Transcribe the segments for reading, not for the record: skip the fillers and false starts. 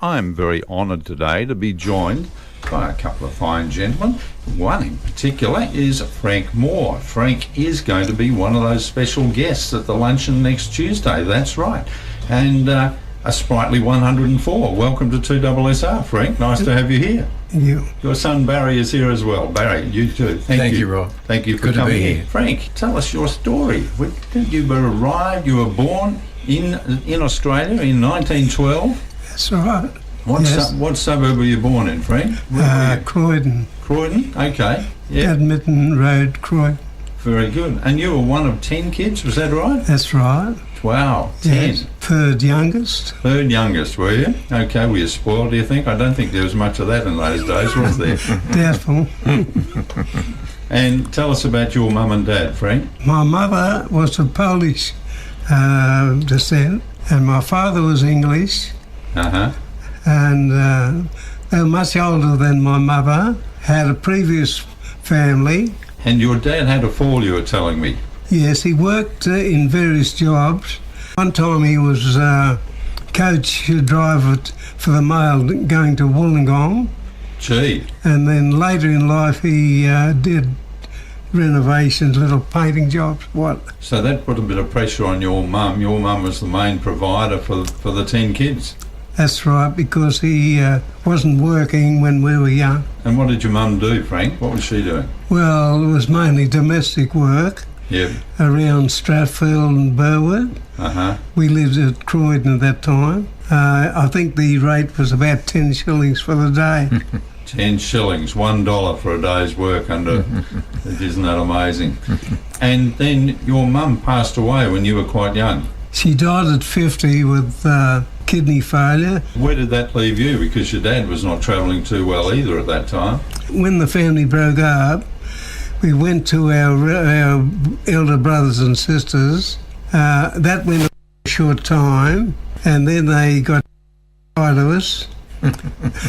I'm very honoured today to be joined by a couple of fine gentlemen. One in particular is Frank Mawer. Frank is going to be one of those special guests at the luncheon next Tuesday, that's right. And a sprightly 104. Welcome to 2SSR, Frank. Nice to have you here. Thank you. Your son Barry is here as well. Barry, you too. Thank you, Rob. Thank you for Good coming to be here. here. Frank, tell us your story. You were born in Australia in 1912. That's right. What suburb were you born in, Frank? Croydon. Croydon? Okay. Yeah. Badminton Road, Croydon. Very good. And you were one of 10 kids, was that right? That's right. Wow, 10. Yes. Third youngest. Third youngest, were you? Okay, were you spoiled, do you think? I don't think there was much of that in those days, was there? Doubtful. And tell us about your mum and dad, Frank. My mother was of Polish descent, and my father was English. Uh-huh. And they were much older than my mother, had a previous family. And your dad had a fall, you were telling me. Yes, he worked in various jobs. One time he was coach driver for the mail going to Wollongong. Gee. And then later in life he did renovations, little painting jobs. So that put a bit of pressure on your mum. Your mum was the main provider for the 10 kids. That's right, because he wasn't working when we were young. And what did your mum do, Frank? What was she doing? Well, it was mainly domestic work. Yep. Around Stratfield and Burwood. Uh-huh. We lived at Croydon at that time. I think the rate was about 10 shillings for the day. 10 shillings, $1 for a day's work under. Isn't that amazing? And then your mum passed away when you were quite young. She died at 50 with kidney failure. Where did that leave you? Because your dad was not travelling too well either at that time. When the family broke up, we went to our elder brothers and sisters. That went a short time, and then they got tired of us.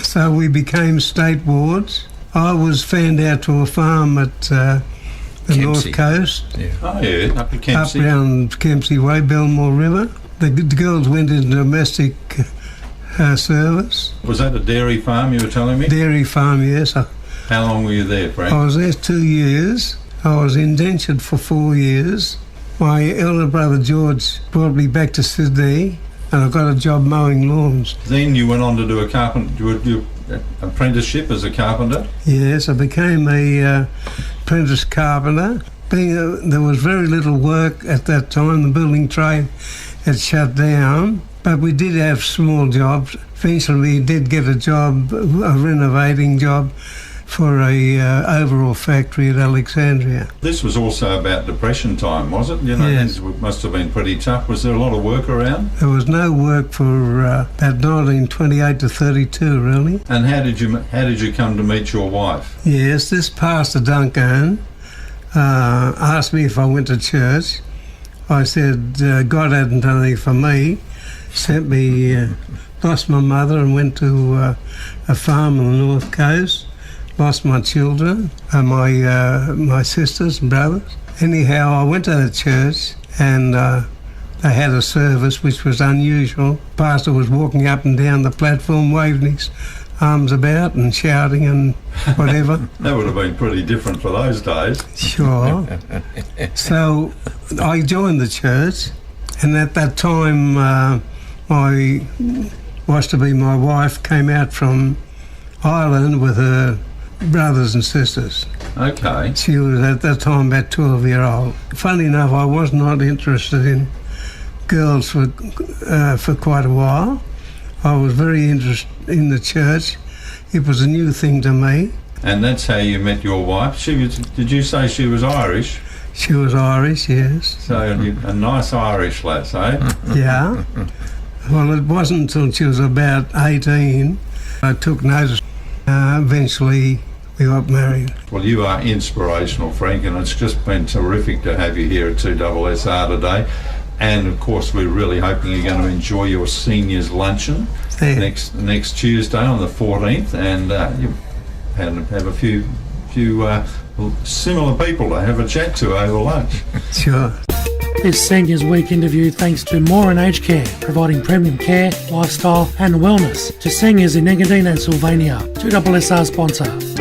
So we became state wards. I was fanned out to a farm at the North Coast. Yeah. Oh yeah, up in Kempsey. Up around Kempsey Way, Belmore River. The girls went into domestic service. Was that a dairy farm you were telling me? Dairy farm, yes. How long were you there, Frank? I was there 2 years. I was indentured for 4 years. My elder brother George brought me back to Sydney, and I got a job mowing lawns. Then you went on to do a apprenticeship as a carpenter? Yes, I became a apprentice carpenter. There was very little work at that time. The building trade had shut down, but we did have small jobs. Eventually we did get a job, a renovating job, for a overall factory at Alexandria. This was also about depression time, was it? You know, yes. It must have been pretty tough. Was there a lot of work around? There was no work for about 1928 to 32, really. And how did you come to meet your wife? Yes, this Pastor Duncan asked me if I went to church. I said God hadn't done anything for me. Sent me, lost my mother and went to a farm on the North Coast. Lost my children, my sisters and brothers. Anyhow, I went to the church and they had a service which was unusual. The pastor was walking up and down the platform waving his arms about and shouting and whatever. That would have been pretty different for those days. Sure. So I joined the church, and at that time my was-to-be my wife came out from Ireland with her brothers and sisters. Okay. She was at that time about 12-year-old. Funny enough, I was not interested in girls for quite a while. I was very interested in the church. It was a new thing to me. And that's how you met your wife. Did you say she was Irish? She was Irish, yes. So a nice Irish lass, eh? Yeah. Well, it wasn't until she was about 18 I took notice. Eventually we got married. Well, you are inspirational, Frank, and it's just been terrific to have you here at 2SSR today. And of course, we're really hoping you're going to enjoy your seniors luncheon next Tuesday on the 14th, and you have a few similar people to have a chat to over lunch. Sure. This Seniors Week interview thanks to Mawer and Aged Care, providing premium care, lifestyle and wellness to seniors in Engadine and Sylvania. 2SSR sponsor.